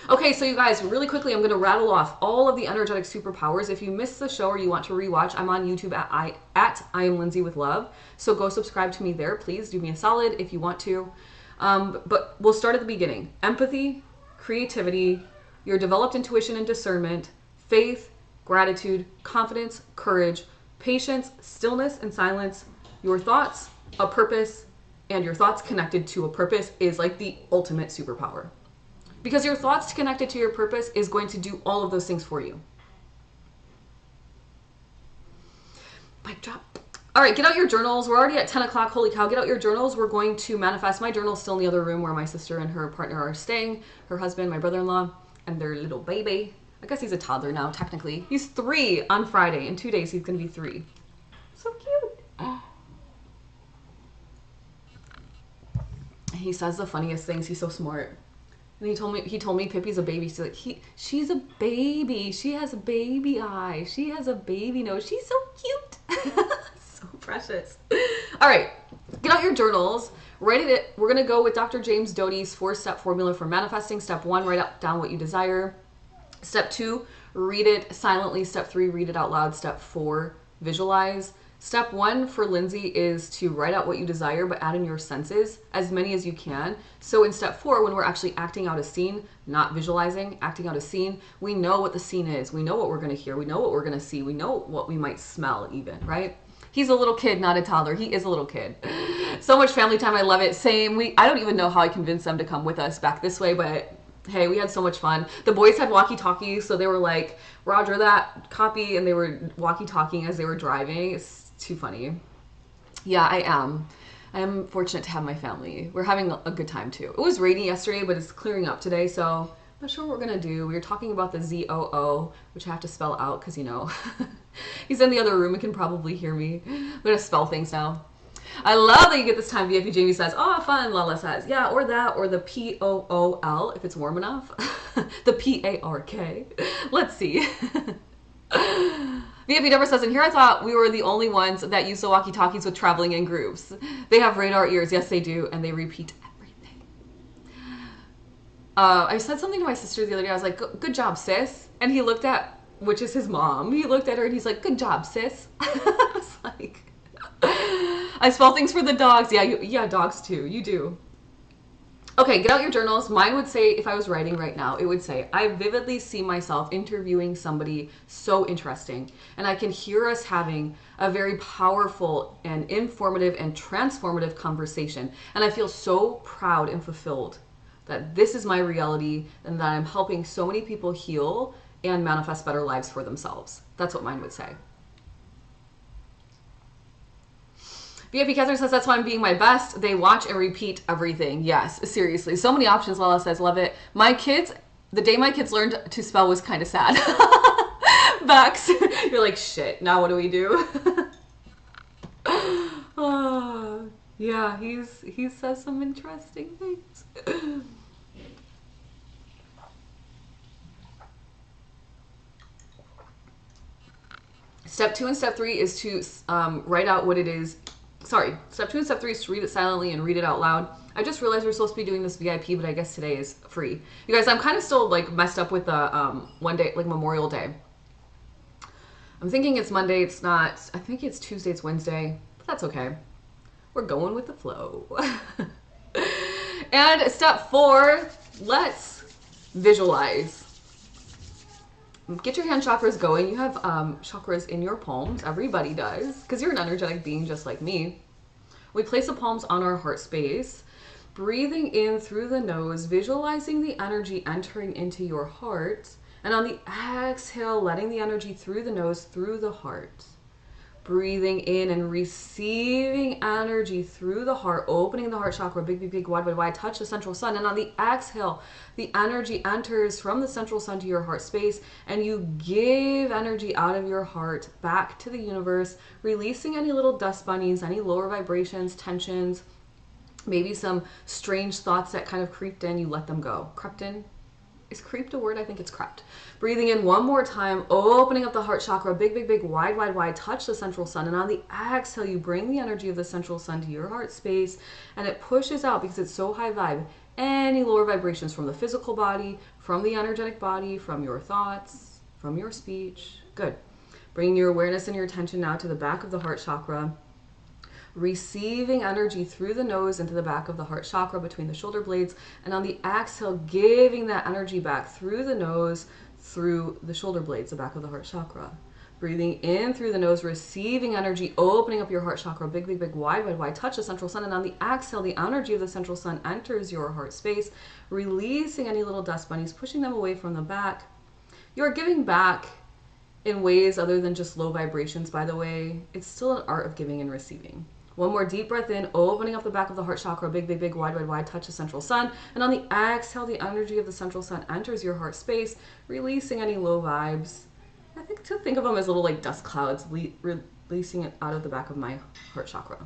Okay, so you guys, really quickly, I'm going to rattle off all of the energetic superpowers. If you missed the show or you want to rewatch, I'm on YouTube at I am Lindsay with Love. So go subscribe to me there. Please do me a solid if you want to. But we'll start at the beginning. Empathy, creativity, your developed intuition and discernment, faith, gratitude, confidence, courage, patience, stillness and silence, your thoughts, a purpose, and your thoughts connected to a purpose is like the ultimate superpower. Because your thoughts connected to your purpose is going to do all of those things for you. Mic drop. All right, get out your journals. We're already at 10 o'clock. Holy cow, get out your journals. We're going to manifest. My journal's still in the other room where my sister and her partner are staying. Her husband, my brother-in-law, and their little baby. I guess he's a toddler now, technically. He's 3 on Friday. In 2 days, he's going to be 3. So cute. He says the funniest things. He's so smart. And he told me Pippi's a baby. He's like, she's a baby. She has a baby eye. She has a baby nose. She's so cute. So precious. All right, get out your journals. Write it. We're going to go with Dr. James Doty's 4-step formula for manifesting. Step 1, write down what you desire. Step 2, read it silently. Step 3, read it out loud. Step 4, visualize. Step 1 for Lindsay is to write out what you desire, but add in your senses, as many as you can. So in step 4, when we're actually acting out a scene, not visualizing, acting out a scene, we know what the scene is. We know what we're going to hear. We know what we're going to see. We know what we might smell even, right? He's a little kid, not a toddler. He is a little kid. So much family time. I love it. Same. I don't even know how I convinced them to come with us back this way, but hey, we had so much fun. The boys had walkie-talkies, so they were like, Roger that, copy, and they were walkie-talking as they were driving. It's too funny. Yeah, I am fortunate to have my family. We're having a good time too. It was rainy yesterday, but it's clearing up today, so Not sure what we're gonna do. We were talking about the ZOO, which I have to spell out because, you know, he's in the other room and can probably hear me. I'm gonna spell things now. I love that you get this time. VIP Jamie says, oh, fun. Lala says, yeah, or that, or the POOL if it's warm enough. The PARK. Let's see. VIP Deborah says, and here I thought we were the only ones that use the walkie-talkies with traveling in groups. They have radar ears. Yes, they do. And they repeat everything. I said something to my sister the other day. I was like, good job, sis. And he looked at, which is his mom. He looked at her and he's like, good job, sis. I was like, I spell things for the dogs. Yeah, yeah, dogs too. You do. Okay, get out your journals. Mine would say, if I was writing right now, it would say, I vividly see myself interviewing somebody so interesting. And I can hear us having a very powerful and informative and transformative conversation. And I feel so proud and fulfilled that this is my reality and that I'm helping so many people heal and manifest better lives for themselves. That's what mine would say. VIP Catherine says, that's why I'm being my best. They watch and repeat everything. Yes, seriously. So many options. Lala says, love it. My kids, the day my kids learned to spell was kind of sad. Bex, you're like, shit, now what do we do? Yeah, he says some interesting things. Step 2 and step 3 is to write out what it is. Sorry, step 2 and step 3 is to read it silently and read it out loud. I just realized we're supposed to be doing this VIP, but I guess today is free. You guys, I'm kind of still like messed up with the one day, like Memorial Day. I'm thinking it's Monday. It's not. I think it's Tuesday. It's Wednesday. But that's okay. We're going with the flow. And step 4, let's visualize. Get your hand chakras going. You have chakras in your palms. Everybody does, because you're an energetic being just like me. We place the palms on our heart space, breathing in through the nose, visualizing the energy entering into your heart, and on the exhale, letting the energy through the nose, through the heart. Breathing in and receiving energy through the heart, opening the heart chakra, big, big, big, wide, wide, wide, touch the central sun. And on the exhale, the energy enters from the central sun to your heart space, and you give energy out of your heart back to the universe, releasing any little dust bunnies, any lower vibrations, tensions, maybe some strange thoughts that kind of creeped in, you let them go. Crept in? Is creeped a word? I think it's crept. Breathing in one more time, opening up the heart chakra, big, big, big, wide, wide, wide, touch the central sun. And on the exhale, you bring the energy of the central sun to your heart space, and it pushes out, because it's so high vibe, any lower vibrations from the physical body, from the energetic body, from your thoughts, from your speech. Good. Bringing your awareness and your attention now to the back of the heart chakra, receiving energy through the nose into the back of the heart chakra between the shoulder blades, and on the exhale, giving that energy back through the nose, through the shoulder blades, the back of the heart chakra. Breathing in through the nose, receiving energy, opening up your heart chakra, big, big, big, wide, wide, wide, touch the central sun, and on the exhale, the energy of the central sun enters your heart space, releasing any little dust bunnies, pushing them away from the back. You're giving back in ways other than just low vibrations, by the way. It's still an art of giving and receiving. One more deep breath in, opening up the back of the heart chakra, big, big, big, wide, wide, wide, touch the central sun. And on the exhale, the energy of the central sun enters your heart space, releasing any low vibes. I think of them as little like dust clouds, releasing it out of the back of my heart chakra.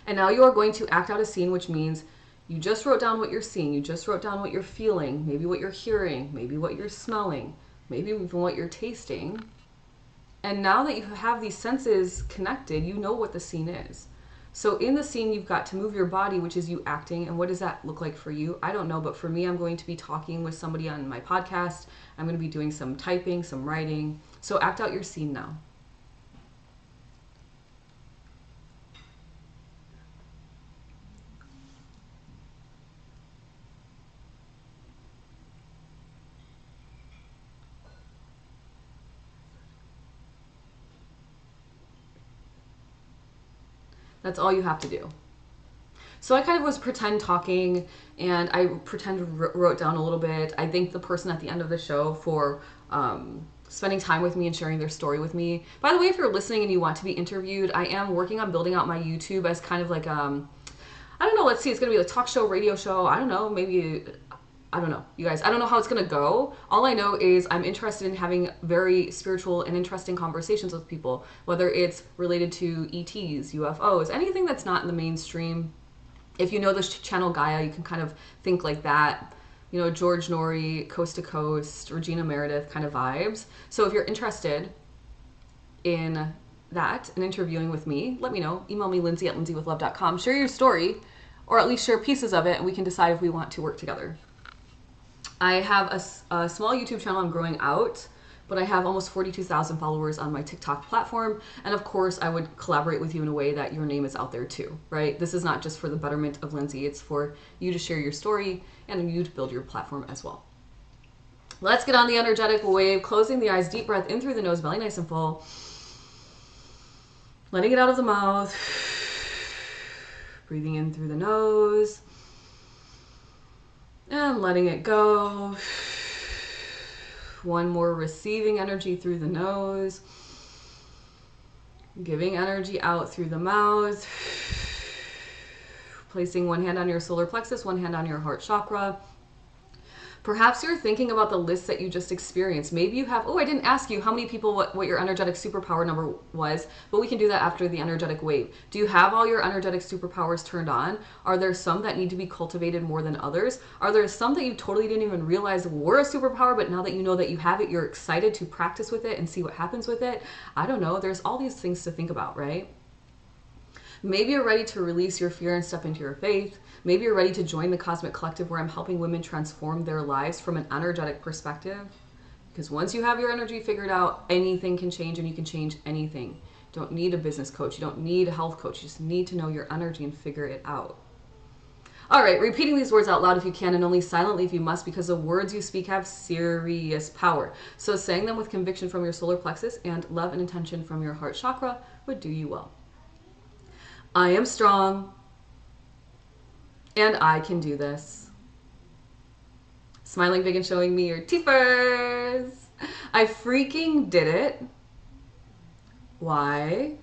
And now you are going to act out a scene, which means you just wrote down what you're seeing. You just wrote down what you're feeling, maybe what you're hearing, maybe what you're smelling, maybe even what you're tasting. And now that you have these senses connected, you know what the scene is. So in the scene, you've got to move your body, which is you acting. And what does that look like for you? I don't know, but for me, I'm going to be talking with somebody on my podcast. I'm going to be doing some typing, some writing. So act out your scene now. That's all you have to do. So I kind of was pretend talking, and I pretend wrote down a little bit. I thanked the person at the end of the show for spending time with me and sharing their story with me. By the way, if you're listening and you want to be interviewed, I am working on building out my YouTube as kind of like, I don't know, let's see, it's going to be a talk show, radio show. I don't know, maybe I don't know, you guys. I don't know how it's going to go. All I know is I'm interested in having very spiritual and interesting conversations with people, whether it's related to ETs, UFOs, anything that's not in the mainstream. If you know this channel Gaia, you can kind of think like that. You know, George Norrie, Coast to Coast, Regina Meredith kind of vibes. So if you're interested in that and interviewing with me, let me know. Email me, Lindsay@lindsaywithlove.com. Share your story, or at least share pieces of it, and we can decide if we want to work together. I have a small YouTube channel I'm growing out, but I have almost 42,000 followers on my TikTok platform. And of course, I would collaborate with you in a way that your name is out there too, right? This is not just for the betterment of Lindsay. It's for you to share your story and you to build your platform as well. Let's get on the energetic wave. Closing the eyes, deep breath in through the nose, belly nice and full. Letting it out of the mouth. Breathing in through the nose. And letting it go. One more, receiving energy through the nose. Giving energy out through the mouth. Placing one hand on your solar plexus, one hand on your heart chakra. Perhaps you're thinking about the list that you just experienced. Maybe you have, oh, I didn't ask you how many people, what your energetic superpower number was, but we can do that after the energetic wave. Do you have all your energetic superpowers turned on? Are there some that need to be cultivated more than others? Are there some that you totally didn't even realize were a superpower, but now that you know that you have it, you're excited to practice with it and see what happens with it? I don't know. There's all these things to think about, right? Maybe you're ready to release your fear and step into your faith. Maybe you're ready to join the Cosmic Collective, where I'm helping women transform their lives from an energetic perspective. Because once you have your energy figured out, anything can change, and you can change anything. You don't need a business coach. You don't need a health coach. You just need to know your energy and figure it out. All right, repeating these words out loud if you can, and only silently if you must, because the words you speak have serious power. So saying them with conviction from your solar plexus and love and intention from your heart chakra would do you well. I am strong, and I can do this. Smiling big and showing me your teethers. I freaking did it. Why?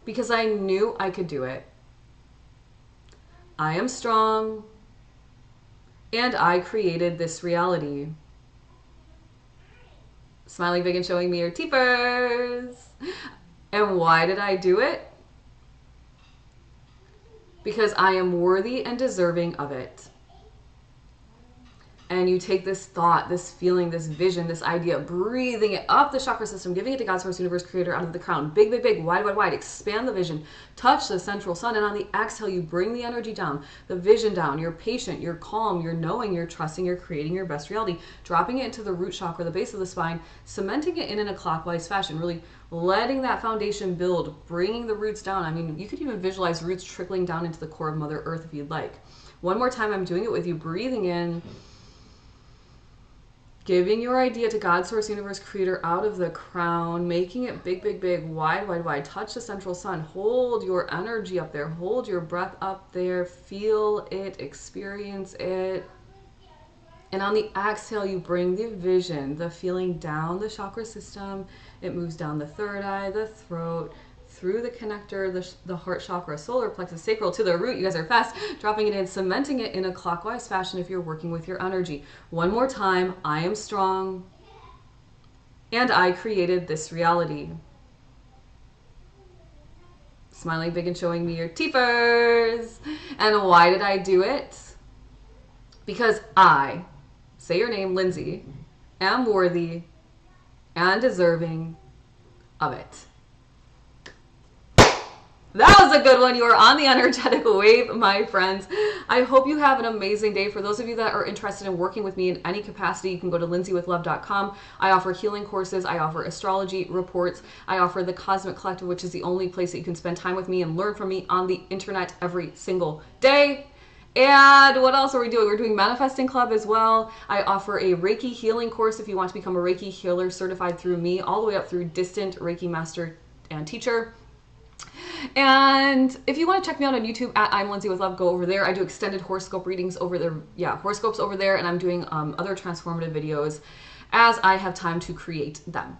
Because I knew I could do it. I am strong, and I created this reality. Smiling big and showing me your teethers. And why did I do it? Because I am worthy and deserving of it. And you take this thought, this feeling, this vision, this idea, breathing it up the chakra system, giving it to God, Source, Universe, Creator, out of the crown. Big, big, big, wide, wide, wide. Expand the vision. Touch the central sun. And on the exhale, you bring the energy down, the vision down. You're patient, you're calm, you're knowing, you're trusting, you're creating your best reality. Dropping it into the root chakra, the base of the spine, cementing it in a clockwise fashion. Really letting that foundation build, bringing the roots down. I mean, you could even visualize roots trickling down into the core of Mother Earth if you'd like. One more time, I'm doing it with you. Breathing in. Giving your idea to God, Source, Universe, Creator, out of the crown, making it big, big, big, wide, wide, wide. Touch the central sun. Hold your energy up there. Hold your breath up there. Feel it. Experience it. And on the exhale, you bring the vision, the feeling down the chakra system. It moves down the third eye, the throat, through the connector, the heart chakra, solar plexus, sacral, to the root. You guys are fast. Dropping it in, cementing it in a clockwise fashion if you're working with your energy. One more time. I am strong, and I created this reality. Smiling big and showing me your teethers. And why did I do it? Because I, say your name, Lindsay, am worthy and deserving of it. That was a good one. You are on the energetic wave, my friends. I hope you have an amazing day. For those of you that are interested in working with me in any capacity, you can go to lindsaywithlove.com. I offer healing courses. I offer astrology reports. I offer the Cosmic Collective, which is the only place that you can spend time with me and learn from me on the internet every single day. And what else are we doing? We're doing Manifesting Club as well. I offer a Reiki healing course if you want to become a Reiki healer certified through me, all the way up through distant Reiki master and teacher. And if you want to check me out on YouTube at I'm Lindsay with Love, go over there. I do extended horoscope readings over there. Yeah, horoscopes over there. And I'm doing other transformative videos as I have time to create them.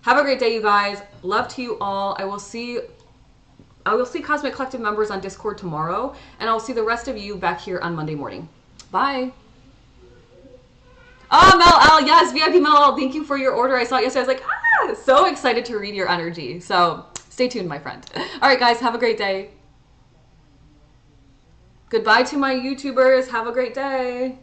Have a great day, you guys. Love to you all. I will see Cosmic Collective members on Discord tomorrow. And I'll see the rest of you back here on Monday morning. Bye. Oh, Mel L, yes, VIP Mel L, thank you for your order. I saw it yesterday. I was like, so excited to read your energy. So stay tuned, my friend. All right, guys, have a great day. Goodbye to my YouTubers. Have a great day.